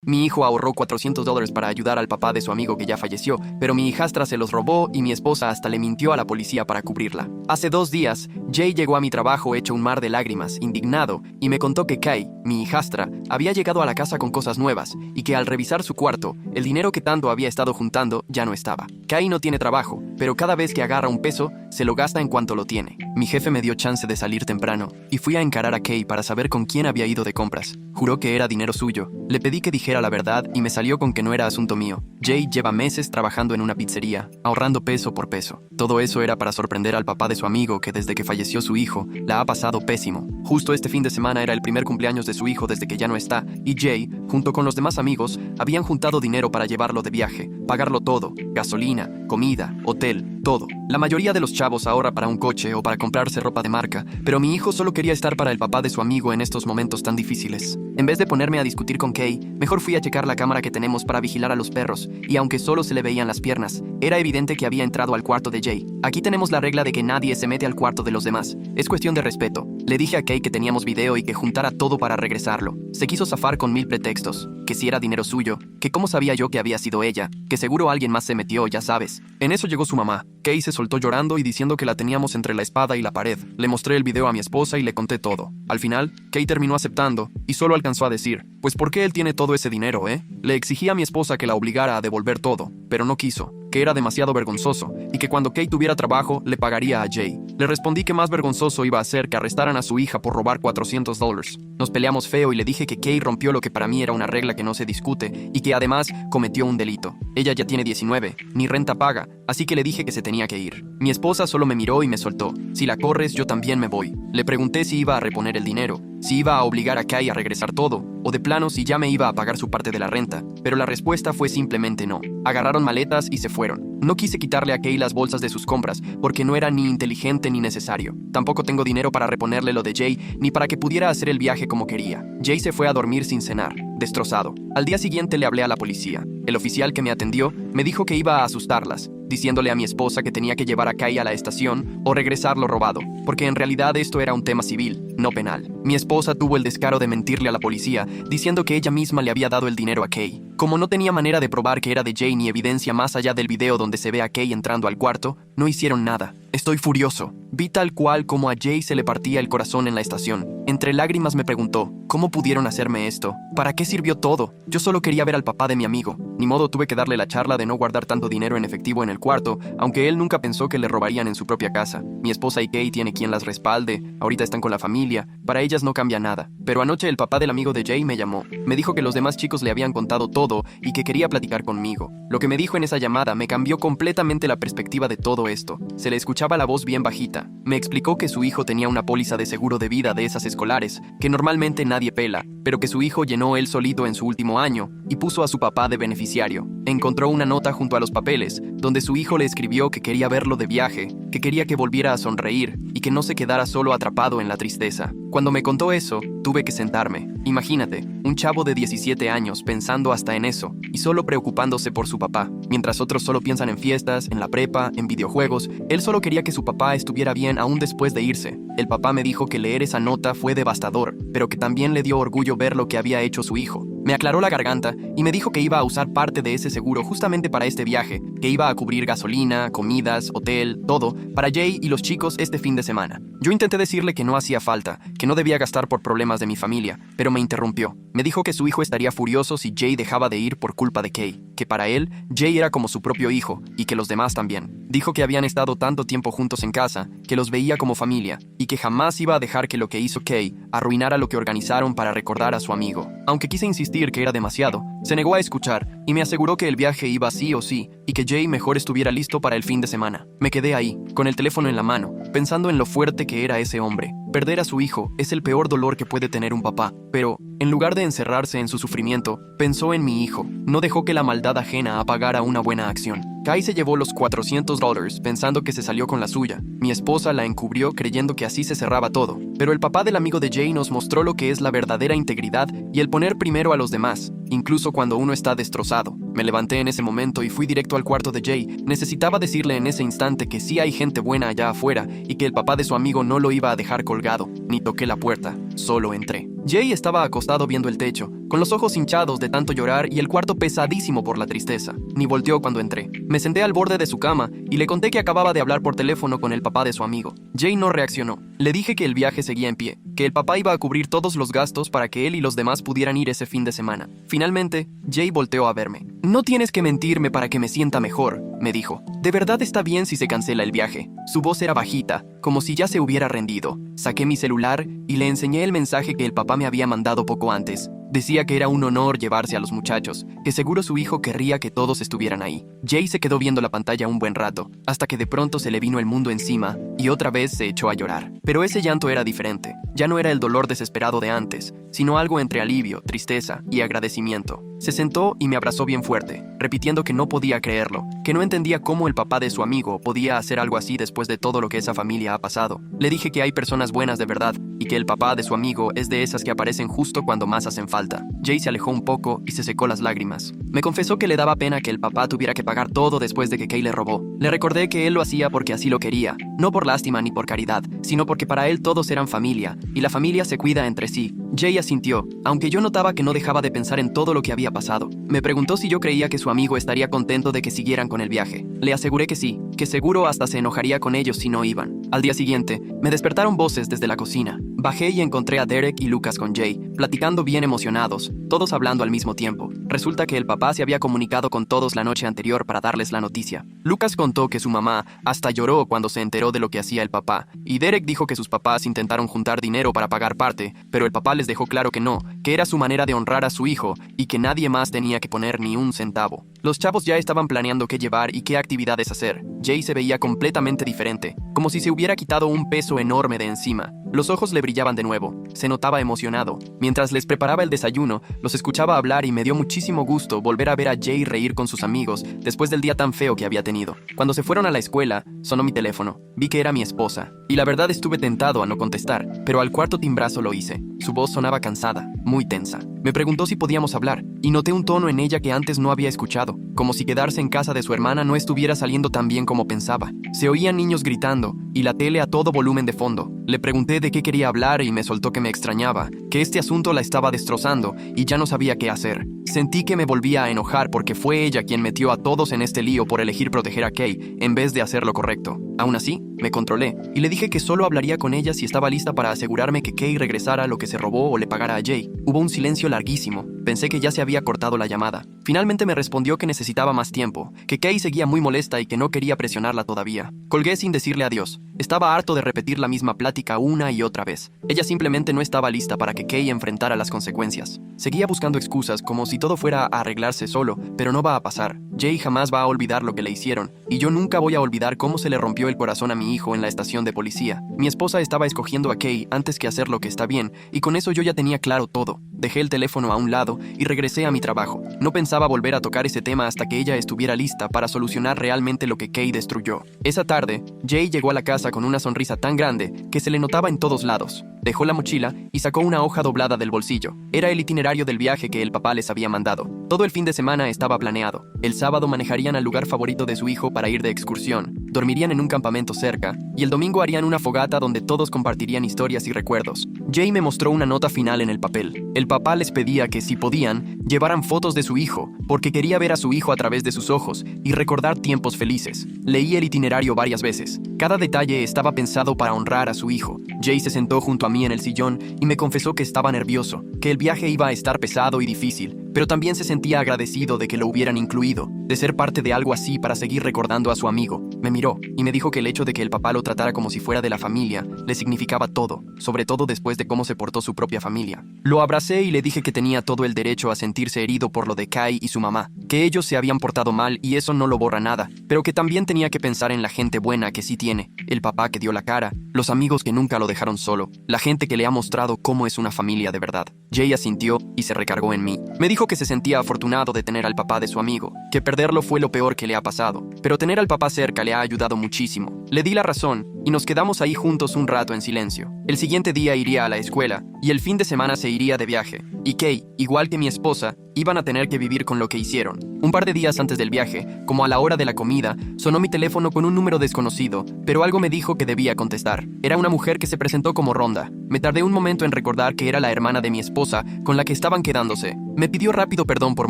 Mi hijo ahorró $400 para ayudar al papá de su amigo que ya falleció, pero mi hijastra se los robó y mi esposa hasta le mintió a la policía para cubrirla. Hace 2 días, Jay llegó a mi trabajo hecho un mar de lágrimas, indignado, y me contó que Kay, mi hijastra, había llegado a la casa con cosas nuevas y que al revisar su cuarto, el dinero que tanto había estado juntando ya no estaba. Kay no tiene trabajo, pero cada vez que agarra un peso, se lo gasta en cuanto lo tiene. Mi jefe me dio chance de salir temprano y fui a encarar a Kay para saber con quién había ido de compras. Juró que era dinero suyo. Le pedí que dijera la verdad y me salió con que no era asunto mío. Jay lleva meses trabajando en una pizzería, ahorrando peso por peso. Todo eso era para sorprender al papá de su amigo que desde que falleció su hijo, la ha pasado pésimo. Justo este fin de semana era el primer cumpleaños de su hijo desde que ya no está, y Jay, junto con los demás amigos, habían juntado dinero para llevarlo de viaje, pagarlo todo, gasolina, comida, hotel, todo. La mayoría de los chavos ahorra para un coche o para comprarse ropa de marca, pero mi hijo solo quería estar para el papá de su amigo en estos momentos tan difíciles. En vez de ponerme a discutir con Kay, mejor fui a checar la cámara que tenemos para vigilar a los perros, y aunque solo se le veían las piernas, era evidente que había entrado al cuarto de Jay. Aquí tenemos la regla de que nadie se mete al cuarto de los demás. Es cuestión de respeto. Le dije a Kay que teníamos video y que juntara todo para regresarlo. Se quiso zafar con 1000 pretextos, que si era dinero suyo, que cómo sabía yo que había sido ella, que seguro alguien más se metió, ya sabes. En eso llegó su mamá. Kay se soltó llorando y diciendo que la teníamos entre la espada y la pared. Le mostré el video a mi esposa y le conté todo. Al final, Kay terminó aceptando y solo alcanzó a decir, pues ¿por qué él tiene todo ese dinero, eh? Le exigí a mi esposa que la obligara a devolver todo, pero no quiso, que era demasiado vergonzoso y que cuando Kay tuviera trabajo le pagaría a Jay. Le respondí que más vergonzoso iba a ser que arrestaran a su hija por robar $400. Nos peleamos feo y le dije que Kay rompió lo que para mí era una regla que no se discute y que además cometió un delito. Ella ya tiene 19, ni renta paga, así que le dije que se tenía que ir. Mi esposa solo me miró y me soltó. Si la corres, yo también me voy. Le pregunté si iba a reponer el dinero, si iba a obligar a Kay a regresar todo, o de plano si ya me iba a pagar su parte de la renta, pero la respuesta fue simplemente no. Agarraron maletas y se fueron. No quise quitarle a Kay las bolsas de sus compras, porque no era ni inteligente ni necesario. Tampoco tengo dinero para reponerle lo de Jay, ni para que pudiera hacer el viaje como quería. Jay se fue a dormir sin cenar, destrozado. Al día siguiente le hablé a la policía. El oficial que me atendió me dijo que iba a asustarlas, diciéndole a mi esposa que tenía que llevar a Kay a la estación o regresar lo robado, porque en realidad esto era un tema civil, no penal. Mi esposa tuvo el descaro de mentirle a la policía, diciendo que ella misma le había dado el dinero a Kay. Como no tenía manera de probar que era de Jay ni evidencia más allá del video donde se ve a Kay entrando al cuarto, no hicieron nada. Estoy furioso. Vi tal cual como a Jay se le partía el corazón en la estación. Entre lágrimas me preguntó, ¿cómo pudieron hacerme esto? ¿Para qué sirvió todo? Yo solo quería ver al papá de mi amigo. Ni modo, tuve que darle la charla de no guardar tanto dinero en efectivo en el cuarto, aunque él nunca pensó que le robarían en su propia casa. Mi esposa y Kay tiene quien las respalde, ahorita están con la familia, para ellas no cambia nada. Pero anoche el papá del amigo de Jay me llamó. Me dijo que los demás chicos le habían contado todo y que quería platicar conmigo. Lo que me dijo en esa llamada me cambió completamente la perspectiva de todo esto. Se le escuchaba la voz bien bajita. Me explicó que su hijo tenía una póliza de seguro de vida de esas escolares, que normalmente nadie pela, pero que su hijo llenó él solito en su último año y puso a su papá de beneficiario. Encontró una nota junto a los papeles, donde su hijo le escribió que quería verlo de viaje, que quería que volviera a sonreír y que no se quedara solo atrapado en la tristeza. Cuando me contó eso, tuve que sentarme. Imagínate, un chavo de 17 años pensando hasta en eso y solo preocupándose por su papá. Mientras otros solo piensan en fiestas, en la prepa, en videojuegos, él solo quería que su papá estuviera bien aún después de irse. El papá me dijo que leer esa nota fue devastador, pero que también le dio orgullo ver lo que había hecho su hijo. Me aclaró la garganta y me dijo que iba a usar parte de ese seguro justamente para este viaje, que iba a cubrir gasolina, comidas, hotel, todo, para Jay y los chicos este fin de semana. Yo intenté decirle que no hacía falta, que no debía gastar por problemas de mi familia, pero me interrumpió. Me dijo que su hijo estaría furioso si Jay dejaba de ir por culpa de Kay, que para él, Jay era como su propio hijo y que los demás también. Dijo que habían estado tanto tiempo juntos en casa, que los veía como familia y que jamás iba a dejar que lo que hizo Kay arruinara lo que organizaron para recordar a su amigo. Aunque quise insistir que era demasiado, se negó a escuchar y me aseguró que el viaje iba sí o sí y que Jay mejor estuviera listo para el fin de semana. Me quedé ahí, con el teléfono en la mano, pensando en lo fuerte que era ese hombre. Perder a su hijo es el peor dolor que puede tener un papá, pero, en lugar de encerrarse en su sufrimiento, pensó en mi hijo. No dejó que la maldad ajena apagara una buena acción. Kay se llevó los $400 pensando que se salió con la suya. Mi esposa la encubrió creyendo que así se cerraba todo. Pero el papá del amigo de Jay nos mostró lo que es la verdadera integridad y el poner primero a los demás, incluso cuando uno está destrozado. Me levanté en ese momento y fui directo al cuarto de Jay. Necesitaba decirle en ese instante que sí hay gente buena allá afuera y que el papá de su amigo no lo iba a dejar colgado. Ni toqué la puerta, solo entré. Jay estaba acostado viendo el techo, con los ojos hinchados de tanto llorar y el cuarto pesadísimo por la tristeza. Ni volteó cuando entré. Me senté al borde de su cama y le conté que acababa de hablar por teléfono con el papá de su amigo. Jay no reaccionó. Le dije que el viaje seguía en pie, que el papá iba a cubrir todos los gastos para que él y los demás pudieran ir ese fin de semana. Finalmente, Jay volteó a verme. No tienes que mentirme para que me sienta mejor, me dijo. De verdad está bien si se cancela el viaje. Su voz era bajita, como si ya se hubiera rendido. Saqué mi celular y le enseñé el mensaje que el papá me había mandado poco antes. Decía que era un honor llevarse a los muchachos, que seguro su hijo querría que todos estuvieran ahí. Jay se quedó viendo la pantalla un buen rato, hasta que de pronto se le vino el mundo encima y otra vez se echó a llorar. Pero ese llanto era diferente. Ya no era el dolor desesperado de antes, sino algo entre alivio, tristeza y agradecimiento. Se sentó y me abrazó bien fuerte, repitiendo que no podía creerlo, que no entendía cómo el papá de su amigo podía hacer algo así después de todo lo que esa familia ha pasado. Le dije que hay personas buenas de verdad y que el papá de su amigo es de esas que aparecen justo cuando más hacen falta. Jay se alejó un poco y se secó las lágrimas. Me confesó que le daba pena que el papá tuviera que pagar todo después de que Kay le robó. Le recordé que él lo hacía porque así lo quería, no por lástima ni por caridad, sino porque para él todos eran familia, y la familia se cuida entre sí. Jay asintió, aunque yo notaba que no dejaba de pensar en todo lo que había pasado. Me preguntó si yo creía que su amigo estaría contento de que siguieran con el viaje. Le aseguré que sí, que seguro hasta se enojaría con ellos si no iban. Al día siguiente, me despertaron voces desde la cocina. Bajé y encontré a Derek y Lucas con Jay, platicando bien emocionados, todos hablando al mismo tiempo. Resulta que el papá se había comunicado con todos la noche anterior para darles la noticia. Lucas contó que su mamá hasta lloró cuando se enteró de lo que hacía el papá, y Derek dijo que sus papás intentaron juntar dinero para pagar parte, pero el papá les dejó claro que no, que era su manera de honrar a su hijo y que nadie más tenía que poner ni un centavo. Los chavos ya estaban planeando qué llevar y qué actividades hacer. Jay se veía completamente diferente, como si se hubiera quitado un peso enorme de encima. Los ojos le brillaban de nuevo, se notaba emocionado. Mientras les preparaba el desayuno, los escuchaba hablar y me dio muchísimo gusto volver a ver a Jay reír con sus amigos después del día tan feo que había tenido. Cuando se fueron a la escuela, sonó mi teléfono. Vi que era mi esposa, y la verdad estuve tentado a no contestar, pero al cuarto timbrazo lo hice. Su voz sonaba cansada, muy tensa. Me preguntó si podíamos hablar, y noté un tono en ella que antes no había escuchado, como si quedarse en casa de su hermana no estuviera saliendo tan bien como pensaba. Se oían niños gritando, y la tele a todo volumen de fondo. Le pregunté de qué quería hablar y me soltó que me extrañaba, que este asunto la estaba destrozando y ya no sabía qué hacer. Sentí que me volvía a enojar porque fue ella quien metió a todos en este lío por elegir proteger a Kay en vez de hacer lo correcto. Aún así, me controlé y le dije que solo hablaría con ella si estaba lista para asegurarme que Kay regresara lo que se robó o le pagara a Jay. Hubo un silencio larguísimo. Pensé que ya se había cortado la llamada. Finalmente me respondió que necesitaba más tiempo, que Kay seguía muy molesta y que no quería presionarla todavía. Colgué sin decirle adiós. Estaba harto de repetir la misma plática una y otra vez. Ella simplemente no estaba lista para que Kay enfrentara las consecuencias. Seguía buscando excusas como si todo fuera a arreglarse solo, pero no va a pasar. Jay jamás va a olvidar lo que le hicieron, y yo nunca voy a olvidar cómo se le rompió el corazón a mi hijo en la estación de policía. Mi esposa estaba escogiendo a Kay antes que hacer lo que está bien, y con eso yo ya tenía claro todo. Dejé el teléfono a un lado y regresé a mi trabajo. No pensaba volver a tocar ese tema hasta que ella estuviera lista para solucionar realmente lo que Kay destruyó. Esa tarde, Jay llegó a la casa con una sonrisa tan grande que se le notaba en todos lados. Dejó la mochila y sacó una hoja doblada del bolsillo. Era el itinerario del viaje que el papá les había mandado. Todo el fin de semana estaba planeado. El sábado manejarían al lugar favorito de su hijo para ir de excursión. Dormirían en un campamento cerca, y el domingo harían una fogata donde todos compartirían historias y recuerdos. Jay me mostró una nota final en el papel. El papá les pedía que, si podían, llevaran fotos de su hijo, porque quería ver a su hijo a través de sus ojos y recordar tiempos felices. Leí el itinerario varias veces. Cada detalle estaba pensado para honrar a su hijo. Jay se sentó junto a mí en el sillón y me confesó que estaba nervioso, que el viaje iba a estar pesado y difícil, pero también se sentía agradecido de que lo hubieran incluido, de ser parte de algo así para seguir recordando a su amigo. Me miró y me dijo que el hecho de que el papá lo tratara como si fuera de la familia le significaba todo, sobre todo después de cómo se portó su propia familia. Lo abracé y le dije que tenía todo el derecho a sentirse herido por lo de Kay y su mamá, que ellos se habían portado mal y eso no lo borra nada, pero que también tenía que pensar en la gente buena que sí tiene, el papá que dio la cara, los amigos que nunca lo dejaron solo, la gente que le ha mostrado cómo es una familia de verdad. Jay asintió y se recargó en mí. Me dijo que se sentía afortunado de tener al papá de su amigo, que perderlo fue lo peor que le ha pasado, pero tener al papá cerca le ha ayudado muchísimo. Le di la razón y nos quedamos ahí juntos un rato en silencio. El siguiente día iría a la escuela y el fin de semana se iría de viaje. Y Kay, igual que mi esposa, Iban a tener que vivir con lo que hicieron. Un par de días antes del viaje, como a la hora de la comida, sonó mi teléfono con un número desconocido, pero algo me dijo que debía contestar. Era una mujer que se presentó como Rhonda. Me tardé un momento en recordar que era la hermana de mi esposa con la que estaban quedándose. Me pidió rápido perdón por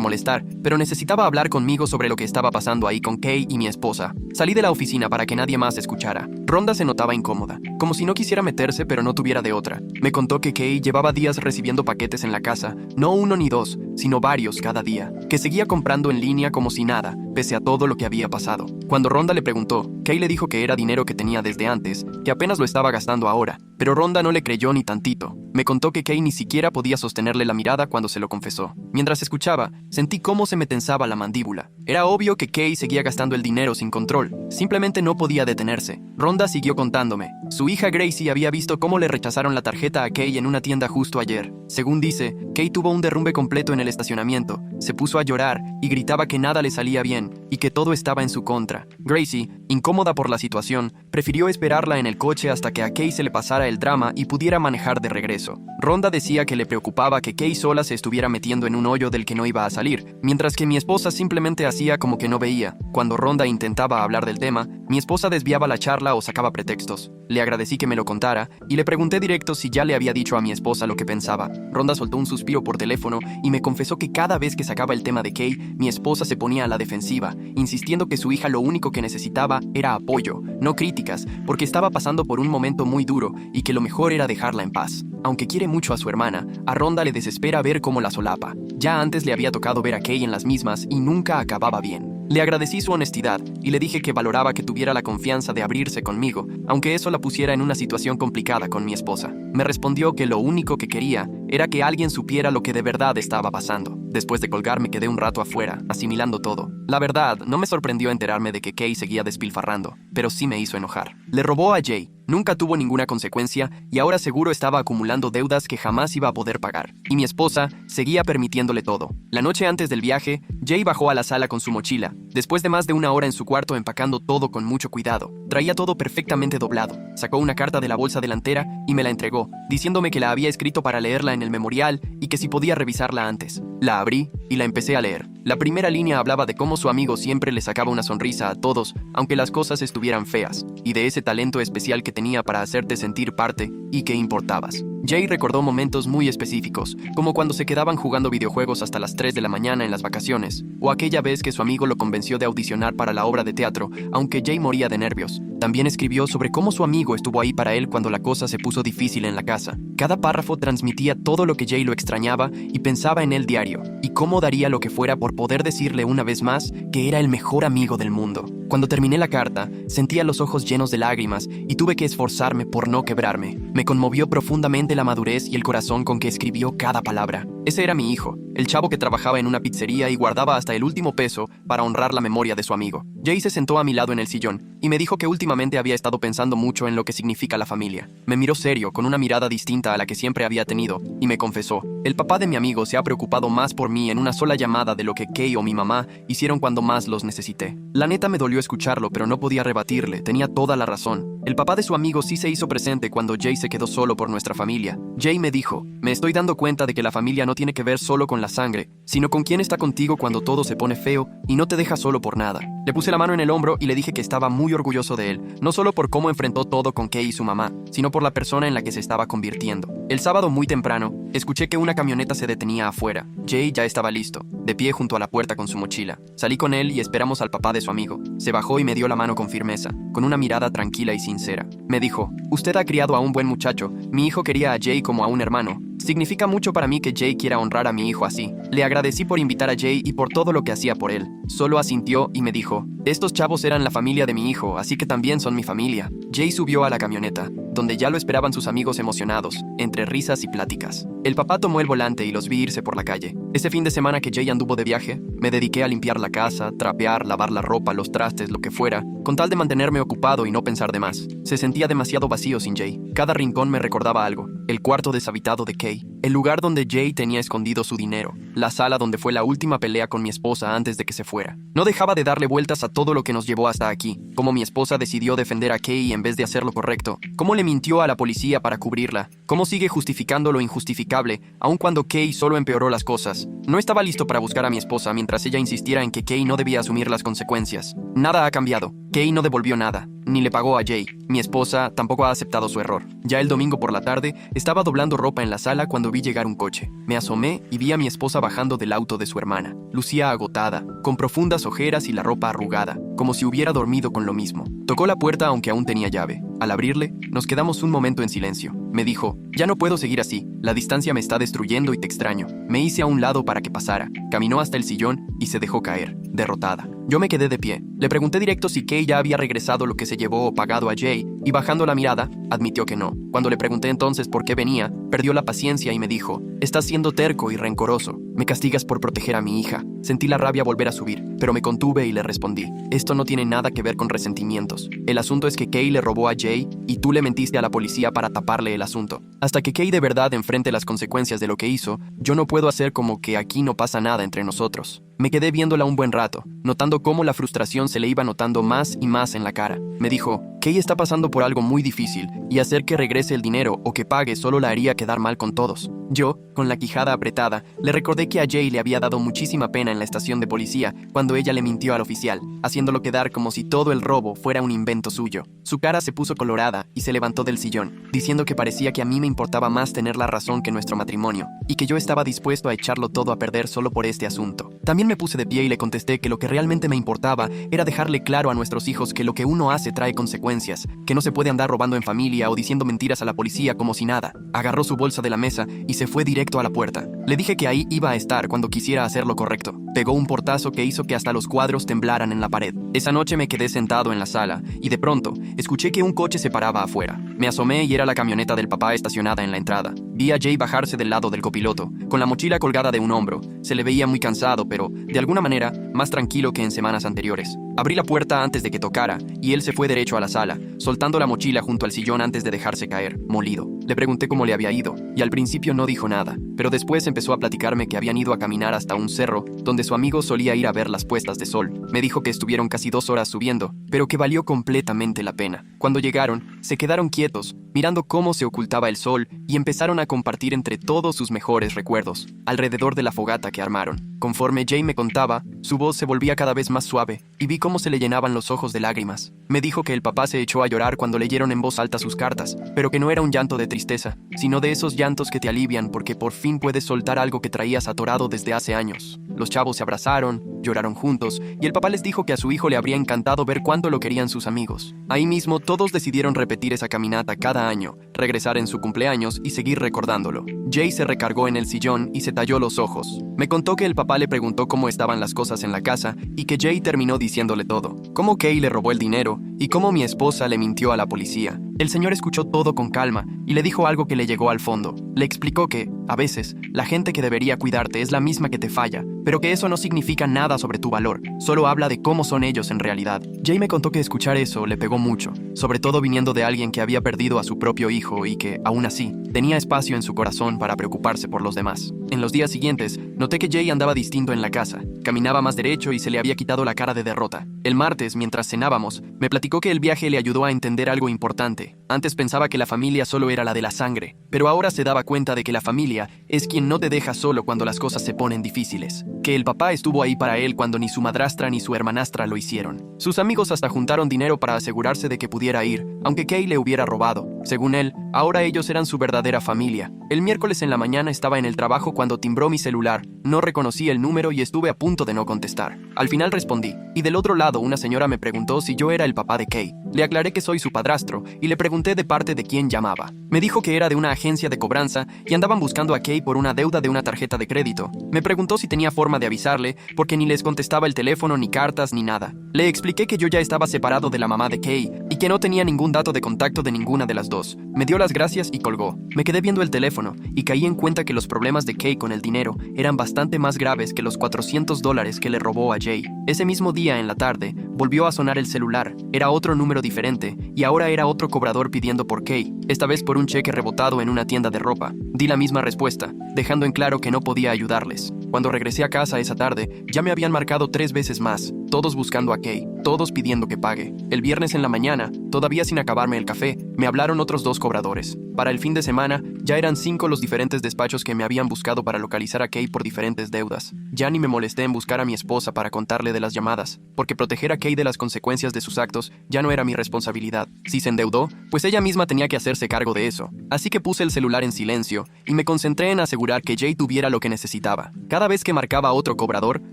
molestar, pero necesitaba hablar conmigo sobre lo que estaba pasando ahí con Kay y mi esposa. Salí de la oficina para que nadie más escuchara. Rhonda se notaba incómoda, como si no quisiera meterse pero no tuviera de otra. Me contó que Kay llevaba días recibiendo paquetes en la casa, no uno ni dos, sino varios cada día, que seguía comprando en línea como si nada, pese a todo lo que había pasado. Cuando Rhonda le preguntó, Kay le dijo que era dinero que tenía desde antes, que apenas lo estaba gastando ahora, pero Rhonda no le creyó ni tantito. Me contó que Kay ni siquiera podía sostenerle la mirada cuando se lo confesó. Mientras escuchaba, sentí cómo se me tensaba la mandíbula. Era obvio que Kay seguía gastando el dinero sin control. Simplemente no podía detenerse. Rhonda siguió contándome. Su hija Gracie había visto cómo le rechazaron la tarjeta a Kay en una tienda justo ayer. Según dice, Kay tuvo un derrumbe completo en el estacionamiento. Se puso a llorar y gritaba que nada le salía bien y que todo estaba en su contra. Gracie, incómoda por la situación, prefirió esperarla en el coche hasta que a Kay se le pasara el drama y pudiera manejar de regreso. Rhonda decía que le preocupaba que Kay sola se estuviera metiendo en un hoyo del que no iba a salir, mientras que mi esposa simplemente hacía como que no veía. Cuando Rhonda intentaba hablar del tema, mi esposa desviaba la charla o sacaba pretextos. Le agradecí que me lo contara y le pregunté directo si ya le había dicho a mi esposa lo que pensaba. Rhonda soltó un suspiro por teléfono y me confesó que cada vez que sacaba el tema de Kay, mi esposa se ponía a la defensiva, insistiendo que su hija lo único que necesitaba era apoyo, no críticas, porque estaba pasando por un momento muy duro y que lo mejor era dejarla en paz. Aunque quiere mucho a su hermana, a Rhonda le desespera ver cómo la solapa. Ya antes le había tocado ver a Kay en las mismas y nunca acababa bien. Le agradecí su honestidad y le dije que valoraba que tuviera la confianza de abrirse conmigo, aunque eso la pusiera en una situación complicada con mi esposa. Me respondió que lo único que quería era que alguien supiera lo que de verdad estaba pasando. Después de colgar me quedé un rato afuera, asimilando todo. La verdad, no me sorprendió enterarme de que Kay seguía despilfarrando, pero sí me hizo enojar. Le robó a Jay. Nunca tuvo ninguna consecuencia y ahora seguro estaba acumulando deudas que jamás iba a poder pagar. Y mi esposa seguía permitiéndole todo. La noche antes del viaje, Jay bajó a la sala con su mochila. Después de más de una hora en su cuarto empacando todo con mucho cuidado, traía todo perfectamente doblado. Sacó una carta de la bolsa delantera y me la entregó, diciéndome que la había escrito para leerla en el memorial y que si podía revisarla antes. La abrí y la empecé a leer. La primera línea hablaba de cómo su amigo siempre le sacaba una sonrisa a todos, aunque las cosas estuvieran feas, y de ese talento especial que tenía para hacerte sentir parte y que importabas. Jay recordó momentos muy específicos, como cuando se quedaban jugando videojuegos hasta las 3 de la mañana en las vacaciones, o aquella vez que su amigo lo convenció de audicionar para la obra de teatro, aunque Jay moría de nervios. También escribió sobre cómo su amigo estuvo ahí para él cuando la cosa se puso difícil en la casa. Cada párrafo transmitía todo lo que Jay lo extrañaba y pensaba en él diario, y cómo daría lo que fuera por poder decirle una vez más que era el mejor amigo del mundo. Cuando terminé la carta, sentía los ojos llenos de lágrimas y tuve que esforzarme por no quebrarme. Me conmovió profundamente la madurez y el corazón con que escribió cada palabra. Ese era mi hijo, el chavo que trabajaba en una pizzería y guardaba hasta el último peso para honrar la memoria de su amigo. Jay se sentó a mi lado en el sillón y me dijo que últimamente había estado pensando mucho en lo que significa la familia. Me miró serio, con una mirada distinta a la que siempre había tenido, y me confesó: el papá de mi amigo se ha preocupado más por mí en una sola llamada de lo que Kay o mi mamá hicieron cuando más los necesité. La neta me dolió escucharlo, pero no podía rebatirle, tenía toda la razón. El papá de su amigo sí se hizo presente cuando Jay se quedó solo por nuestra familia. Jay me dijo: me estoy dando cuenta de que la familia no tiene que ver solo con la sangre, sino con quién está contigo cuando todo se pone feo y no te deja solo por nada. Le puse la mano en el hombro y le dije que estaba muy orgulloso de él, no solo por cómo enfrentó todo con Kay y su mamá, sino por la persona en la que se estaba convirtiendo. El sábado muy temprano, escuché que una camioneta se detenía afuera. Jay ya estaba listo, de pie junto a la puerta con su mochila. Salí con él y esperamos al papá de su amigo. Se bajó y me dio la mano con firmeza, con una mirada tranquila y sincera. Me dijo: usted ha criado a un buen muchacho. Mi hijo quería a Jay como a un hermano. Significa mucho para mí que Jay quiera honrar a mi hijo así. Le agradecí por invitar a Jay y por todo lo que hacía por él. Solo asintió y me dijo: estos chavos eran la familia de mi hijo, así que también son mi familia. Jay subió a la camioneta, donde ya lo esperaban sus amigos emocionados, entre risas y pláticas. El papá tomó el volante y los vi irse por la calle. Ese fin de semana que Jay anduvo de viaje, me dediqué a limpiar la casa, trapear, lavar la ropa, los trastes, lo que fuera, con tal de mantenerme ocupado y no pensar de más. Se sentía demasiado vacío sin Jay. Cada rincón me recordaba algo: el cuarto deshabitado de Kay, el lugar donde Jay tenía escondido su dinero, la sala donde fue la última pelea con mi esposa antes de que se fuera. No dejaba de darle vueltas a todo lo que nos llevó hasta aquí, cómo mi esposa decidió defender a Kay en vez de hacer lo correcto, cómo le mintió a la policía para cubrirla, cómo sigue justificando lo injustificable, aun cuando Kay solo empeoró las cosas. No estaba listo para buscar a mi esposa mientras ella insistiera en que Kay no debía asumir las consecuencias. Nada ha cambiado. Kay no devolvió nada, ni le pagó a Jay. Mi esposa tampoco ha aceptado su error. Ya el domingo por la tarde, estaba doblando ropa en la sala cuando vi llegar un coche. Me asomé y vi a mi esposa bajando del auto de su hermana. Lucía agotada, con profundas ojeras y la ropa arrugada, como si hubiera dormido con lo mismo. Tocó la puerta aunque aún tenía llave. Al abrirle, nos quedamos un momento en silencio. Me dijo, ya no puedo seguir así, la distancia me está destruyendo y te extraño. Me hice a un lado para que pasara. Caminó hasta el sillón y se dejó caer, derrotada. Yo me quedé de pie. Le pregunté directo si Kay ya había regresado lo que se llevó o pagado a Jay, y bajando la mirada, admitió que no. Cuando le pregunté entonces por qué venía, perdió la paciencia y me dijo, estás siendo terco y rencoroso. Me castigas por proteger a mi hija. Sentí la rabia volver a subir, pero me contuve y le respondí, esto no tiene nada que ver con resentimientos. El asunto es que Kay le robó a Jay y tú le mentiste a la policía para taparle el asunto. Hasta que Kay de verdad enfrente las consecuencias de lo que hizo, yo no puedo hacer como que aquí no pasa nada entre nosotros. Me quedé viéndola un buen rato, notando cómo la frustración se le iba notando más y más en la cara. Me dijo, Kay está pasando por algo muy difícil, y hacer que regrese el dinero o que pague solo la haría quedar mal con todos. Yo, con la quijada apretada, le recordé que a Jay le había dado muchísima pena en la estación de policía cuando ella le mintió al oficial, haciéndolo quedar como si todo el robo fuera un invento suyo. Su cara se puso colorada y se levantó del sillón, diciendo que parecía que a mí me importaba más tener la razón que nuestro matrimonio, y que yo estaba dispuesto a echarlo todo a perder solo por este asunto. También me puse de pie y le contesté que lo que realmente me importaba era dejarle claro a nuestros hijos que lo que uno hace trae consecuencias, que no se puede andar robando en familia o diciendo mentiras a la policía como si nada. Agarró su bolsa de la mesa y se fue directo a la puerta. Le dije que ahí iba a estar cuando quisiera hacer lo correcto. Pegó un portazo que hizo que hasta los cuadros temblaran en la pared. Esa noche me quedé sentado en la sala y de pronto escuché que un coche se paraba afuera. Me asomé y era la camioneta del papá estacionada en la entrada. Vi a Jay bajarse del lado del copiloto, con la mochila colgada de un hombro. Se le veía muy cansado, pero, de alguna manera, más tranquilo que en semanas anteriores. Abrí la puerta antes de que tocara, y él se fue derecho a la sala, soltando la mochila junto al sillón antes de dejarse caer, molido. Le pregunté cómo le había ido, y al principio no dijo nada, pero después empezó a platicarme que habían ido a caminar hasta un cerro, donde su amigo solía ir a ver las puestas de sol. Me dijo que estuvieron casi 2 horas subiendo, pero que valió completamente la pena. Cuando llegaron, se quedaron quietos, mirando cómo se ocultaba el sol, y empezaron a compartir entre todos sus mejores recuerdos, alrededor de la fogata que armaron. Conforme Jay me contaba, su voz se volvía cada vez más suave, y vi cómo se le llenaban los ojos de lágrimas. Me dijo que el papá se echó a llorar cuando leyeron en voz alta sus cartas, pero que no era un llanto de tristeza, sino de esos llantos que te alivian porque por fin puedes soltar algo que traías atorado desde hace años. Los chavos se abrazaron, lloraron juntos, y el papá les dijo que a su hijo le habría encantado ver cuánto lo querían sus amigos. Ahí mismo todos decidieron repetir esa caminata cada año, regresar en su cumpleaños y seguir recordándolo. Jay se recargó en el sillón y se talló los ojos. Me contó que el papá le preguntó cómo estaban las cosas en la casa y que Jay terminó diciéndole todo, cómo Kay le robó el dinero y cómo mi esposa le mintió a la policía. El señor escuchó todo con calma y le dijo algo que le llegó al fondo. Le explicó que, a veces, la gente que debería cuidarte es la misma que te falla, pero que eso no significa nada sobre tu valor, solo habla de cómo son ellos en realidad. Jay me contó que escuchar eso le pegó mucho, sobre todo viniendo de alguien que había perdido a su propio hijo y que, aún así, tenía espacio en su corazón para preocuparse por los demás. En los días siguientes, noté que Jay andaba distinto en la casa, caminaba más derecho y se le había quitado la cara de derrota. El martes, mientras cenábamos, me platicó que el viaje le ayudó a entender algo importante. Antes pensaba que la familia solo era la de la sangre, pero ahora se daba cuenta de que la familia es quien no te deja solo cuando las cosas se ponen difíciles. Que el papá estuvo ahí para él cuando ni su madrastra ni su hermanastra lo hicieron. Sus amigos hasta juntaron dinero para asegurarse de que pudiera ir, aunque Kay le hubiera robado. Según él, ahora ellos eran su verdadera familia. El miércoles en la mañana estaba en el trabajo cuando timbró mi celular. No reconocí el número y estuve a punto de no contestar. Al final respondí, y del otro lado una señora me preguntó si yo era el papá de Kay. Le aclaré que soy su padrastro y le pregunté de parte de quién llamaba. Me dijo que era de una agencia de cobranza y andaban buscando a Kay por una deuda de una tarjeta de crédito. Me preguntó si tenía forma de avisarle porque ni les contestaba el teléfono, ni cartas, ni nada. Le expliqué que yo ya estaba separado de la mamá de Kay y que no tenía ningún dato de contacto de ninguna de las dos. Me dio las gracias y colgó. Me quedé viendo el teléfono y caí en cuenta que los problemas de Kay con el dinero eran bastante más graves que los $400 que le robó a Jay. Ese mismo día en la tarde, volvió a sonar el celular. Era otro número diferente, y ahora era otro cobrador pidiendo por Kay, esta vez por un cheque rebotado en una tienda de ropa. Di la misma respuesta, dejando en claro que no podía ayudarles. Cuando regresé a casa esa tarde, ya me habían marcado 3 veces más, todos buscando a Kay, todos pidiendo que pague. El viernes en la mañana, todavía sin acabarme el café, me hablaron otros 2 cobradores. Para el fin de semana, ya eran 5 los diferentes despachos que me habían buscado para localizar a Kay por diferentes deudas. Ya ni me molesté en buscar a mi esposa para contarle de las llamadas, porque proteger a Kay de las consecuencias de sus actos ya no era mi responsabilidad. Si se endeudó, pues ella misma tenía que hacerse cargo de eso. Así que puse el celular en silencio y me concentré en asegurar que Jay tuviera lo que necesitaba. Cada vez que marcaba a otro cobrador,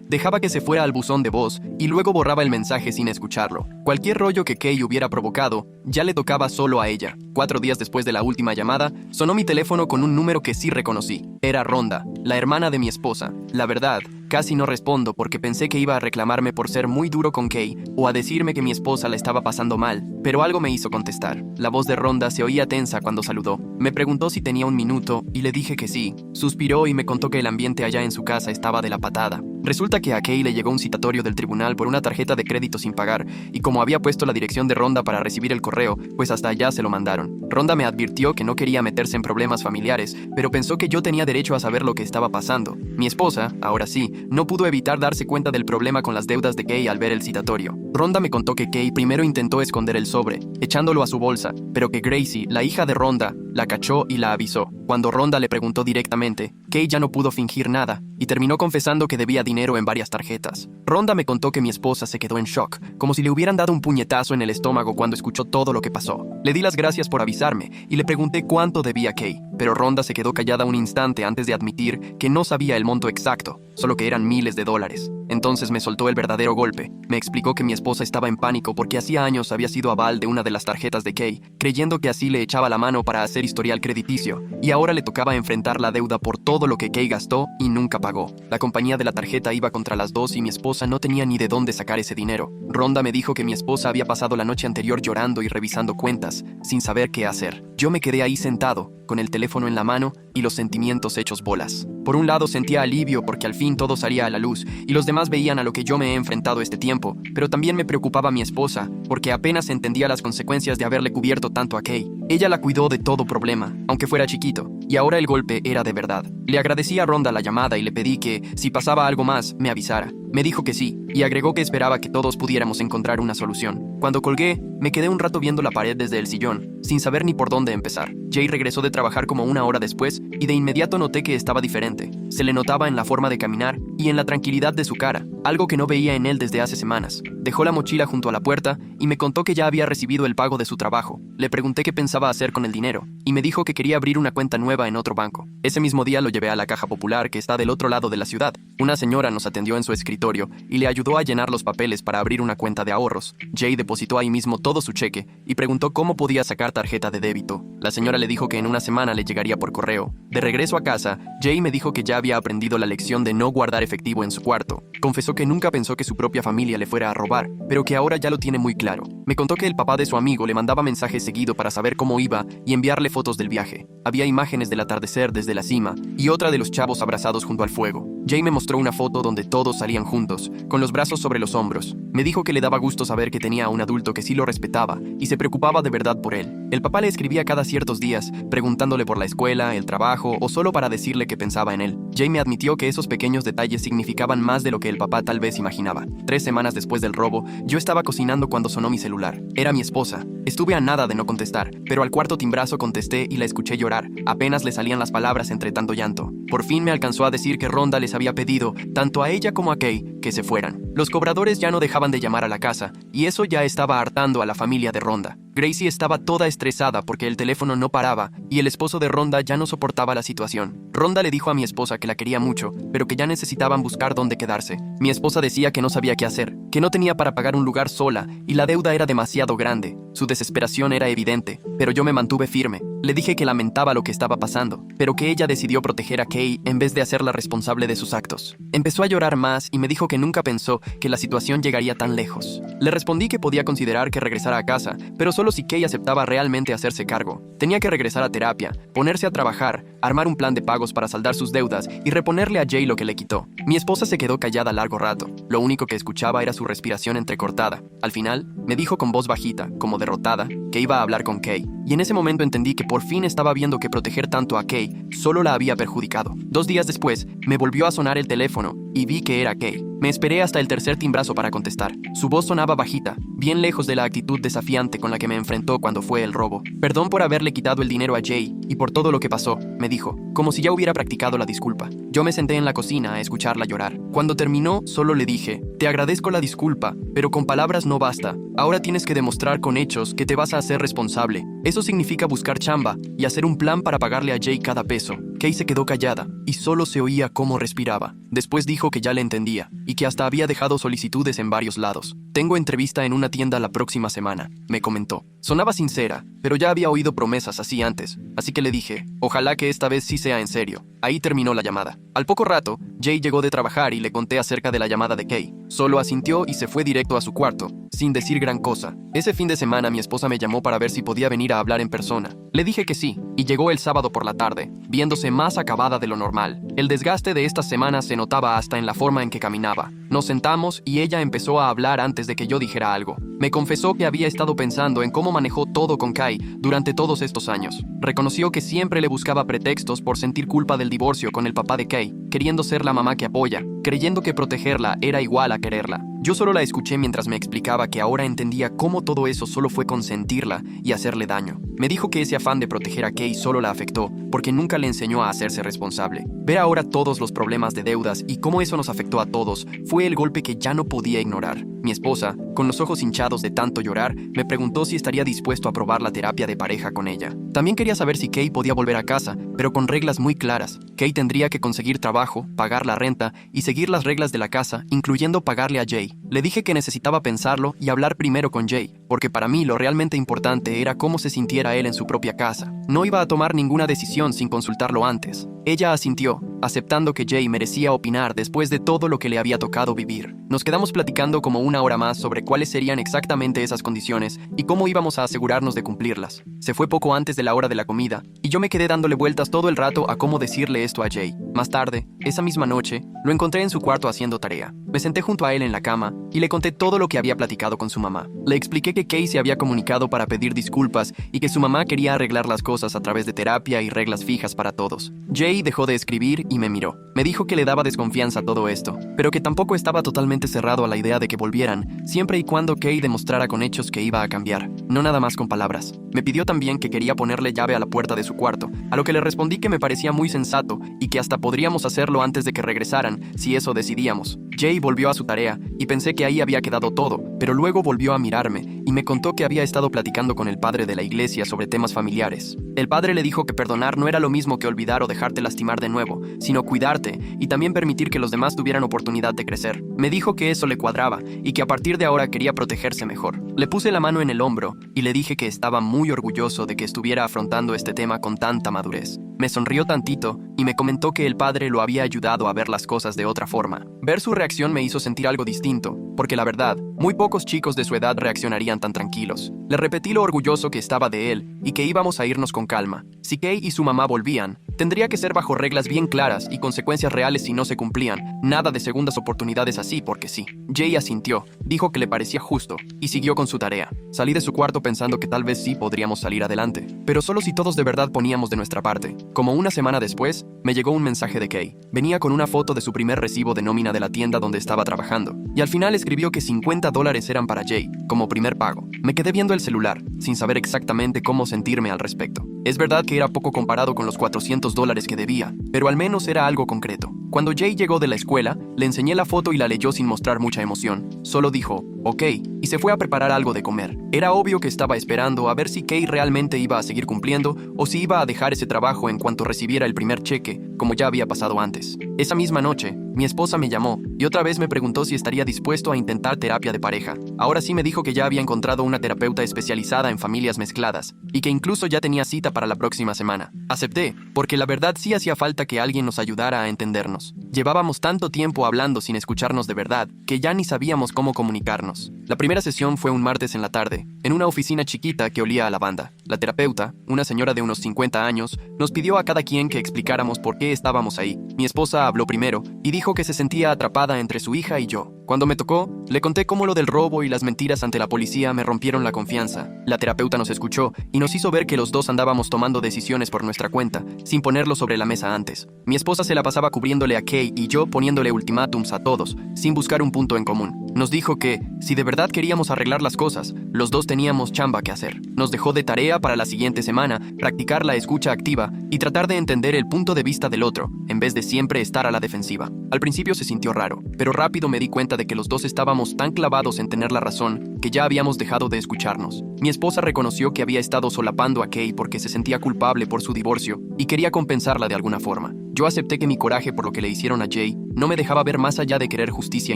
dejaba que se fuera al buzón de voz y luego borraba el mensaje sin escucharlo. Cualquier rollo que Kay hubiera provocado, ya le tocaba solo a ella. 4 días después de la última llamada, sonó mi teléfono con un número que sí reconocí. Era Rhonda, la hermana de mi esposa. La verdad, casi no respondo porque pensé que iba a reclamarme por ser muy duro con Kay o a decirme que mi esposa la estaba pasando mal, pero algo me hizo contestar. La voz de Rhonda se oía tensa cuando saludó. Me preguntó si tenía un minuto y le dije que sí. Suspiró y me contó que el ambiente allá en su casa estaba de la patada. Resulta que a Kay le llegó un citatorio del tribunal por una tarjeta de crédito sin pagar y como había puesto la dirección de Rhonda para recibir el correo, pues hasta allá se lo mandaron. Rhonda me advirtió que no quería meterse en problemas familiares, pero pensó que yo tenía derecho a saber lo que estaba pasando. Mi esposa, ahora sí, no pudo evitar darse cuenta del problema con las deudas de Kay al ver el citatorio. Rhonda me contó que Kay primero intentó esconder el sobre, echándolo a su bolsa, pero que Gracie, la hija de Rhonda, la cachó y la avisó. Cuando Rhonda le preguntó directamente, Kay ya no pudo fingir nada y terminó confesando que debía dinero en varias tarjetas. Rhonda me contó que mi esposa se quedó en shock, como si le hubieran dado un puñetazo en el estómago cuando escuchó todo lo que pasó. Le di las gracias por avisarme y le pregunté cuánto debía Kay, pero Rhonda se quedó callada un instante antes de admitir que no sabía el monto exacto, solo que eran miles de dólares. Entonces me soltó el verdadero golpe. Me explicó que mi esposa estaba en pánico porque hacía años había sido aval de una de las tarjetas de Kay, creyendo que así le echaba la mano para hacer historial crediticio, y ahora le tocaba enfrentar la deuda por todo lo que Kay gastó y nunca pagó. La compañía de la tarjeta iba contra las 2 y mi esposa no tenía ni de dónde sacar ese dinero. Rhonda me dijo que mi esposa había pasado la noche anterior llorando y revisando cuentas, sin saber qué hacer. Yo me quedé ahí sentado, con el teléfono en la mano y los sentimientos hechos bolas. Por un lado sentía alivio porque al fin todo salía a la luz y los demás veían a lo que yo me he enfrentado este tiempo, pero también me preocupaba mi esposa porque apenas entendía las consecuencias de haberle cubierto tanto a Kay. Ella la cuidó de todo problema, aunque fuera chiquito, y ahora el golpe era de verdad. Le agradecí a Rhonda la llamada y le pedí que, si pasaba algo más, me avisara. Me dijo que sí, y agregó que esperaba que todos pudiéramos encontrar una solución. Cuando colgué, me quedé un rato viendo la pared desde el sillón, sin saber ni por dónde empezar. Jay regresó de trabajar como 1 hora después, y de inmediato noté que estaba diferente. Se le notaba en la forma de caminar y en la tranquilidad de su cara, algo que no veía en él desde hace semanas. Dejó la mochila junto a la puerta y me contó que ya había recibido el pago de su trabajo. Le pregunté qué pensaba hacer con el dinero, y me dijo que quería abrir una cuenta nueva en otro banco. Ese mismo día lo llevé a la Caja Popular, que está del otro lado de la ciudad. Una señora nos atendió en su escritorio y le ayudó a llenar los papeles para abrir una cuenta de ahorros. Jay depositó ahí mismo todo su cheque y preguntó cómo podía sacar tarjeta de débito. La señora le dijo que en una semana le llegaría por correo. De regreso a casa, Jay me dijo que ya había aprendido la lección de no guardar efectivo en su cuarto. Confesó que nunca pensó que su propia familia le fuera a robar, pero que ahora ya lo tiene muy claro. Me contó que el papá de su amigo le mandaba mensajes seguido para saber cómo iba y enviarle fotos del viaje. Había imágenes del atardecer desde la cima y otra de los chavos abrazados junto al fuego. Jay me mostró una foto donde todos salían juntos, con los brazos sobre los hombros. Me dijo que le daba gusto saber que tenía a un adulto que sí lo respetaba y se preocupaba de verdad por él. El papá le escribía cada ciertos días, preguntándole por la escuela, el trabajo o solo para decirle que pensaba en él. Jay me admitió que esos pequeños detalles significaban más de lo que el papá tal vez imaginaba. 3 semanas después del robo, yo estaba cocinando cuando sonó mi celular. Era mi esposa. Estuve a nada de no contestar, pero al cuarto timbrazo contesté y la escuché llorar. Apenas le salían las palabras entre tanto llanto. Por fin me alcanzó a decir que Rhonda les había pedido, tanto a ella como a Kay, que se fueran. Los cobradores ya no dejaban de llamar a la casa, y eso ya estaba hartando a la familia de Rhonda. Gracie estaba toda estresada porque el teléfono no paraba y el esposo de Rhonda ya no soportaba la situación. Rhonda le dijo a mi esposa que la quería mucho, pero que ya necesitaban buscar dónde quedarse. Mi esposa decía que no sabía qué hacer, que no tenía para pagar un lugar sola y la deuda era demasiado grande. Su desesperación era evidente, pero yo me mantuve firme. Le dije que lamentaba lo que estaba pasando, pero que ella decidió proteger a Kay en vez de hacerla responsable de sus actos. Empezó a llorar más y me dijo que nunca pensó que la situación llegaría tan lejos. Le respondí que podía considerar que regresara a casa, pero solo solo si Kay aceptaba realmente hacerse cargo. Tenía que regresar a terapia, ponerse a trabajar, armar un plan de pagos para saldar sus deudas y reponerle a Jay lo que le quitó. Mi esposa se quedó callada largo rato. Lo único que escuchaba era su respiración entrecortada. Al final, me dijo con voz bajita, como derrotada, que iba a hablar con Kay. Y en ese momento entendí que por fin estaba viendo que proteger tanto a Kay solo la había perjudicado. 2 días después, me volvió a sonar el teléfono y vi que era Kay. Me esperé hasta el tercer timbrazo para contestar. Su voz sonaba bajita, bien lejos de la actitud desafiante con la que me enfrentó cuando fue el robo. Perdón por haberle quitado el dinero a Jay y por todo lo que pasó, me dijo, como si ya hubiera practicado la disculpa. Yo me senté en la cocina a escucharla llorar. Cuando terminó, solo le dije, te agradezco la disculpa, pero con palabras no basta. Ahora tienes que demostrar con hechos que te vas a hacer responsable. Eso significa buscar chamba y hacer un plan para pagarle a Jay cada peso. Kay se quedó callada y solo se oía cómo respiraba. Después dijo que ya le entendía y que hasta había dejado solicitudes en varios lados. Tengo entrevista en una tienda la próxima semana, me comentó. Sonaba sincera, pero ya había oído promesas así antes, así que le dije, ojalá que esta vez sí sea en serio. Ahí terminó la llamada. Al poco rato, Jay llegó de trabajar y le conté acerca de la llamada de Kay. Solo asintió y se fue directo a su cuarto, sin decir gran cosa. Ese fin de semana mi esposa me llamó para ver si podía venir a hablar en persona. Le dije que sí, y llegó el sábado por la tarde, viéndose más acabada de lo normal. El desgaste de estas semanas se notaba hasta en la forma en que caminaba. Nos sentamos y ella empezó a hablar antes de que yo dijera algo. Me confesó que había estado pensando en cómo manejó todo con Kay durante todos estos años. Reconoció que siempre le buscaba pretextos por sentir culpa del divorcio con el papá de Kay, queriendo ser la mamá que apoya, creyendo que protegerla era igual a quererla. Yo solo la escuché mientras me explicaba que ahora entendía cómo todo eso solo fue consentirla y hacerle daño. Me dijo que ese afán de proteger a Kay solo la afectó porque nunca le enseñó a hacerse responsable. Ver ahora todos los problemas de deudas y cómo eso nos afectó a todos fue el golpe que ya no podía ignorar. Mi esposa, con los ojos hinchados de tanto llorar, me preguntó si estaría dispuesto a probar la terapia de pareja con ella. También quería saber si Kay podía volver a casa, pero con reglas muy claras. Kay tendría que conseguir trabajo, pagar la renta y seguir las reglas de la casa, incluyendo pagarle a Jay. Le dije que necesitaba pensarlo y hablar primero con Jay, porque para mí lo realmente importante era cómo se sintiera él en su propia casa. No iba a tomar ninguna decisión sin consultarlo antes. Ella asintió, aceptando que Jay merecía opinar después de todo lo que le había tocado vivir. Nos quedamos platicando como 1 hora más sobre cuáles serían exactamente esas condiciones y cómo íbamos a asegurarnos de cumplirlas. Se fue poco antes de la hora de la comida, y yo me quedé dándole vueltas todo el rato a cómo decirle esto a Jay. Más tarde, esa misma noche, lo encontré en su cuarto haciendo tarea. Me senté junto a él en la cama y le conté todo lo que había platicado con su mamá. Le expliqué que Kay se había comunicado para pedir disculpas y que su mamá quería arreglar las cosas a través de terapia y reglas fijas para todos. Jay dejó de escribir y me miró. Me dijo que le daba desconfianza a todo esto, pero que tampoco estaba totalmente cerrado a la idea de que volvieran, siempre y cuando Kay demostrara con hechos que iba a cambiar, no nada más con palabras. Me pidió también que quería ponerle llave a la puerta de su cuarto, a lo que le respondí que me parecía muy sensato y que hasta podríamos hacerlo antes de que regresaran, si eso decidíamos. Jay volvió a su tarea y pensé que ahí había quedado todo, pero luego volvió a mirarme y me contó que había estado platicando con el padre de la iglesia sobre temas familiares. El padre le dijo que perdonar no era lo mismo que olvidar o dejarte lastimar de nuevo, sino cuidarte y también permitir que los demás tuvieran oportunidad de crecer. Me dijo que eso le cuadraba y que a partir de ahora quería protegerse mejor. Le puse la mano en el hombro y le dije que estaba muy orgulloso de que estuviera afrontando este tema con tanta madurez. Me sonrió tantito y me comentó que el padre lo había ayudado a ver las cosas de otra forma. Ver su reacción me hizo sentir algo distinto, porque la verdad, muy pocos chicos de su edad reaccionarían tan tranquilos. Le repetí lo orgulloso que estaba de él y que íbamos a irnos con calma. Si Kay y su mamá volvían, tendría que ser bajo reglas bien claras y consecuencias reales si no se cumplían. Nada de segundas oportunidades así porque sí. Jay asintió, dijo que le parecía justo y siguió con su tarea. Salí de su cuarto pensando que tal vez sí podríamos salir adelante, pero solo si todos de verdad poníamos de nuestra parte. Como 1 semana después, me llegó un mensaje de Kay. Venía con una foto de su primer recibo de nómina de la tienda donde estaba trabajando, y al final escribió que $50 eran para Jay, como primer pago. Me quedé viendo el celular, sin saber exactamente cómo sentirme al respecto. Es verdad que era poco comparado con los $400 que debía, pero al menos era algo concreto. Cuando Jay llegó de la escuela, le enseñé la foto y la leyó sin mostrar mucha emoción. Solo dijo, ok, y se fue a preparar algo de comer. Era obvio que estaba esperando a ver si Kay realmente iba a seguir cumpliendo o si iba a dejar ese trabajo en cuanto recibiera el primer cheque, como ya había pasado antes. Esa misma noche, mi esposa me llamó y otra vez me preguntó si estaría dispuesto a intentar terapia de pareja. Ahora sí me dijo que ya había encontrado una terapeuta especializada en familias mezcladas y que incluso ya tenía cita para la próxima semana. Acepté, porque la verdad sí hacía falta que alguien nos ayudara a entendernos. Llevábamos tanto tiempo hablando sin escucharnos de verdad, que ya ni sabíamos cómo comunicarnos. La primera sesión fue un martes en la tarde, en una oficina chiquita que olía a lavanda. La terapeuta, una señora de unos 50 años, nos pidió a cada quien que explicáramos por qué estábamos ahí. Mi esposa habló primero y dijo que se sentía atrapada entre su hija y yo. Cuando me tocó, le conté cómo lo del robo y las mentiras ante la policía me rompieron la confianza. La terapeuta nos escuchó y nos hizo ver que los dos andábamos tomando decisiones por nuestra cuenta, sin ponerlo sobre la mesa antes. Mi esposa se la pasaba cubriéndole a Kay y yo poniéndole ultimátums a todos, sin buscar un punto en común. Nos dijo que, si de verdad queríamos arreglar las cosas, los dos teníamos chamba que hacer. Nos dejó de tarea para la siguiente semana practicar la escucha activa y tratar de entender el punto de vista del otro, en vez de siempre estar a la defensiva. Al principio se sintió raro, pero rápido me di cuenta de que los dos estábamos tan clavados en tener la razón que ya habíamos dejado de escucharnos. Mi esposa reconoció que había estado solapando a Kay porque se sentía culpable por su divorcio y quería compensarla de alguna forma. Yo acepté que mi coraje por lo que le hicieron a Jay no me dejaba ver más allá de querer justicia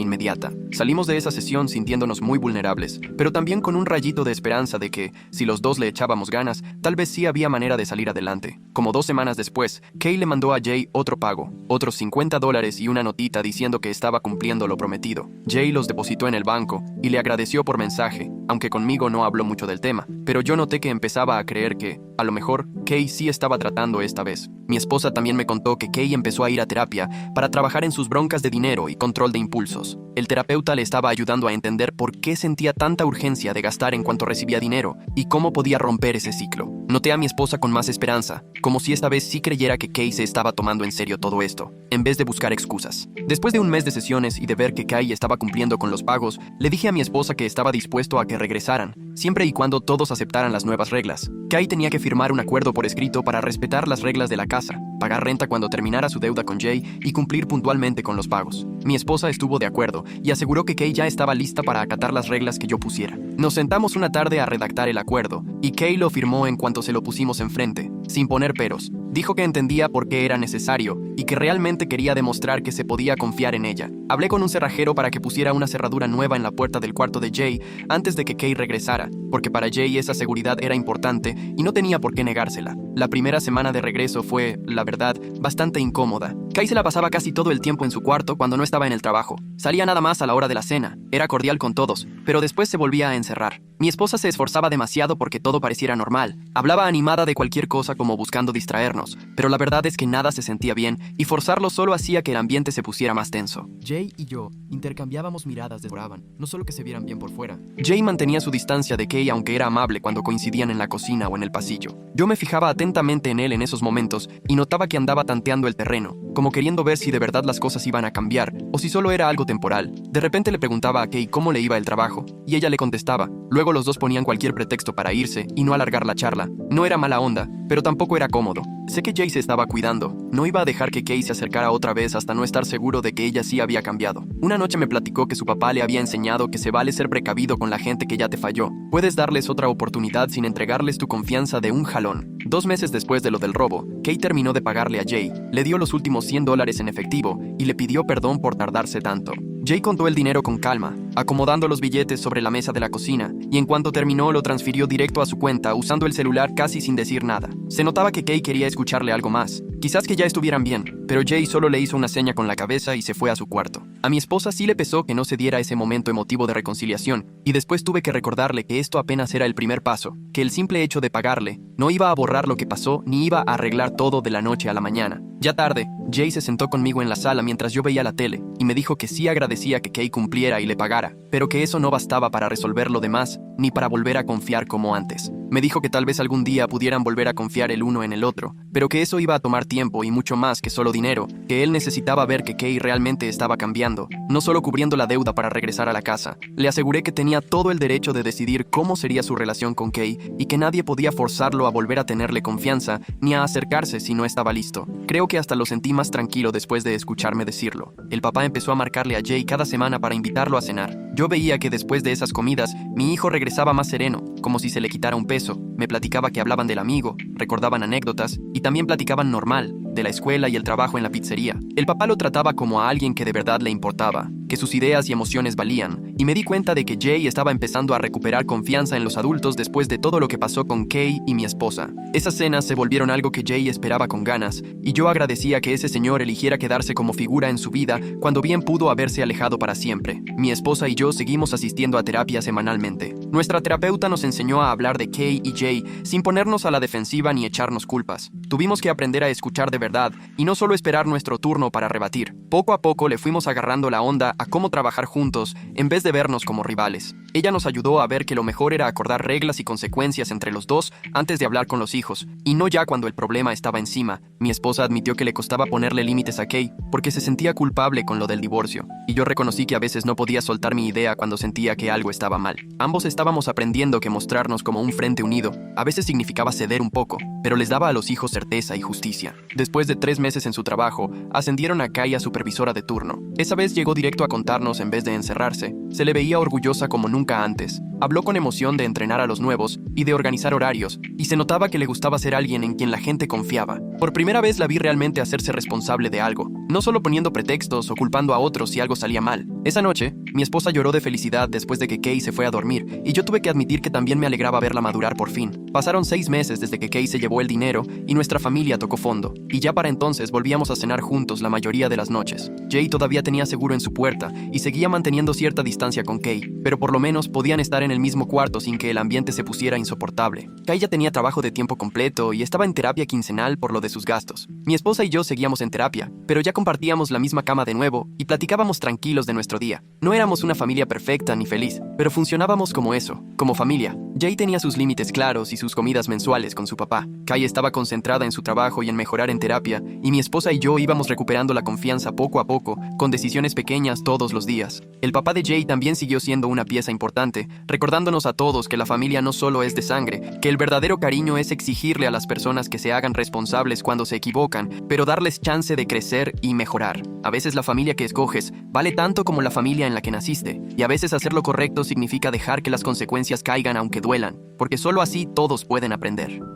inmediata. Salimos de esa sesión sintiéndonos muy vulnerables, pero también con un rayito de esperanza de que, si los dos le echábamos ganas, tal vez sí había manera de salir adelante. Como 2 semanas después, Kay le mandó a Jay otro pago, otros $50 y una notita diciendo que estaba cumpliendo lo prometido. Jay los depositó en el banco y le agradeció por mensaje, aunque conmigo no habló mucho del tema, pero yo noté que empezaba a creer que, a lo mejor, Kay sí estaba tratando esta vez. Mi esposa también me contó que Kay empezó a ir a terapia para trabajar en sus broncas de dinero y control de impulsos. El terapeuta le estaba ayudando a entender por qué sentía tanta urgencia de gastar en cuanto recibía dinero y cómo podía romper ese ciclo. Noté a mi esposa con más esperanza, como si esta vez sí creyera que Kay se estaba tomando en serio todo esto, en vez de buscar excusas. Después de un mes de sesiones y de ver que Kay estaba cumpliendo con los pagos, le dije a mi esposa que estaba dispuesto a que regresaran, siempre y cuando todos aceptaran las nuevas reglas. Kay tenía que firmar un acuerdo por escrito para respetar las reglas de la casa, pagar renta cuando terminara su deuda con Jay y cumplir puntualmente con los pagos. Mi esposa estuvo de acuerdo y aseguró que Kay ya estaba lista para acatar las reglas que yo pusiera. Nos sentamos una tarde a redactar el acuerdo y Kay lo firmó en cuanto se lo pusimos enfrente, sin poner peros. Dijo que entendía por qué era necesario y que realmente quería demostrar que se podía confiar en ella. Hablé con un cerrajero para que pusiera una cerradura nueva en la puerta del cuarto de Jay antes de que Kay regresara, porque para Jay esa seguridad era importante y no tenía por qué negársela. La primera semana de regreso fue, la verdad, bastante incómoda. Kay se la pasaba casi todo el tiempo en su cuarto cuando no estaba en el trabajo. Salía nada más a la hora de la cena, era cordial con todos, pero después se volvía a encerrar. Mi esposa se esforzaba demasiado porque todo pareciera normal. Hablaba animada de cualquier cosa como buscando distraernos, pero la verdad es que nada se sentía bien y forzarlo solo hacía que el ambiente se pusiera más tenso. Jay y yo intercambiábamos miradas devoraban, no solo que se vieran bien por fuera. Jay mantenía su distancia de Kay aunque era amable cuando coincidían en la cocina o en el pasillo. Yo me fijaba atentamente en él en esos momentos y notaba que andaba tanteando el terreno, como queriendo ver si de verdad las cosas iban a cambiar o si solo era algo temporal. De repente le preguntaba a Kay cómo le iba el trabajo y ella le contestaba. Luego los dos ponían cualquier pretexto para irse y no alargar la charla. No era mala onda, pero tampoco era cómodo. Sé que Jay se estaba cuidando. No iba a dejar que Kay se acercara otra vez hasta no estar seguro de que ella sí había cambiado. Una noche me platicó que su papá le había enseñado que se vale ser precavido con la gente que ya te falló. Puedes darles otra oportunidad sin entregarles tu confianza de un jalón. 2 meses después de lo del robo, Kay terminó de pagarle a Jay, le dio los últimos $100 en efectivo y le pidió perdón por tardarse tanto. Jay contó el dinero con calma, acomodando los billetes sobre la mesa de la cocina, y en cuanto terminó lo transfirió directo a su cuenta usando el celular casi sin decir nada. Se notaba que Kay quería escucharle algo más. Quizás que ya estuvieran bien, pero Jay solo le hizo una seña con la cabeza y se fue a su cuarto. A mi esposa sí le pesó que no se diera ese momento emotivo de reconciliación, y después tuve que recordarle que esto apenas era el primer paso, que el simple hecho de pagarle no iba a borrar lo que pasó ni iba a arreglar todo de la noche a la mañana. Ya tarde, Jay se sentó conmigo en la sala mientras yo veía la tele y me dijo que sí agradecía que Kay cumpliera y le pagara, pero que eso no bastaba para resolver lo demás ni para volver a confiar como antes. Me dijo que tal vez algún día pudieran volver a confiar el uno en el otro, pero que eso iba a tomar tiempo y mucho más que solo dinero, que él necesitaba ver que Kay realmente estaba cambiando, no solo cubriendo la deuda para regresar a la casa. Le aseguré que tenía todo el derecho de decidir cómo sería su relación con Kay y que nadie podía forzarlo a volver a tenerle confianza ni a acercarse si no estaba listo. Creo que hasta lo sentí más tranquilo después de escucharme decirlo. El papá empezó a marcarle a Jay cada semana para invitarlo a cenar. Yo veía que después de esas comidas, mi hijo regresaba más sereno, como si se le quitara un peso. Me platicaba que hablaban del amigo, recordaban anécdotas y también platicaban normal, de la escuela y el trabajo en la pizzería. El papá lo trataba como a alguien que de verdad le importaba, que sus ideas y emociones valían, y me di cuenta de que Jay estaba empezando a recuperar confianza en los adultos después de todo lo que pasó con Kay y mi esposa. Esas cenas se volvieron algo que Jay esperaba con ganas, y yo agradecía que ese señor eligiera quedarse como figura en su vida cuando bien pudo haberse alejado para siempre. Mi esposa y yo seguimos asistiendo a terapia semanalmente. Nuestra terapeuta nos enseñó a hablar de Kay y Jay sin ponernos a la defensiva ni echarnos culpas. Tuvimos que aprender a escuchar de verdad y no solo esperar nuestro turno para rebatir. Poco a poco le fuimos agarrando la onda a cómo trabajar juntos en vez de vernos como rivales. Ella nos ayudó a ver que lo mejor era acordar reglas y consecuencias entre los dos antes de hablar con los hijos, y no ya cuando el problema estaba encima. Mi esposa admitió que le costaba ponerle límites a Kay porque se sentía culpable con lo del divorcio, y yo reconocí que a veces no podía soltar mi idea cuando sentía que algo estaba mal. Ambos estábamos aprendiendo que mostrarnos como un frente unido a veces significaba ceder un poco, pero les daba a los hijos certeza y justicia. Después de 3 meses en su trabajo, ascendieron a Kay a supervisora de turno. Esa vez llegó directo a contarnos en vez de encerrarse. Se le veía orgullosa como nunca antes. Habló con emoción de entrenar a los nuevos y de organizar horarios, y se notaba que le gustaba ser alguien en quien la gente confiaba. Por primera vez la vi realmente hacerse responsable de algo, no solo poniendo pretextos o culpando a otros si algo salía mal. Esa noche, mi esposa lloró de felicidad después de que Kay se fue a dormir, y yo tuve que admitir que también me alegraba verla madurar por fin. Pasaron 6 meses desde que Kay se llevó el dinero y nuestra familia tocó fondo, y ya para entonces volvíamos a cenar juntos la mayoría de las noches. Jay todavía tenía seguro en su puerta y seguía manteniendo cierta distancia con Kay, pero por lo menos podían estar en el mismo cuarto sin que el ambiente se pusiera insoportable. Kay ya tenía trabajo de tiempo completo y estaba en terapia quincenal por lo de sus gastos. Mi esposa y yo seguíamos en terapia, pero ya compartíamos la misma cama de nuevo y platicábamos tranquilos de nuestro día. No éramos una familia perfecta ni feliz, pero funcionábamos como eso, como familia. Jay tenía sus límites claros y sus comidas mensuales con su papá. Kay estaba concentrada en su trabajo y en mejorar en terapia, y mi esposa y yo íbamos recuperando la confianza poco a poco, con decisiones pequeñas todos los días. El papá de Jay también siguió siendo una pieza importante, recordándonos a todos que la familia no solo es de sangre, que el verdadero cariño es exigirle a las personas que se hagan responsables cuando se equivocan, pero darles chance de crecer y mejorar. A veces la familia que escoges vale tanto como la familia en la que naciste, y a veces hacer lo correcto significa dejar que las consecuencias caigan aunque duelan, porque solo así todos pueden aprender.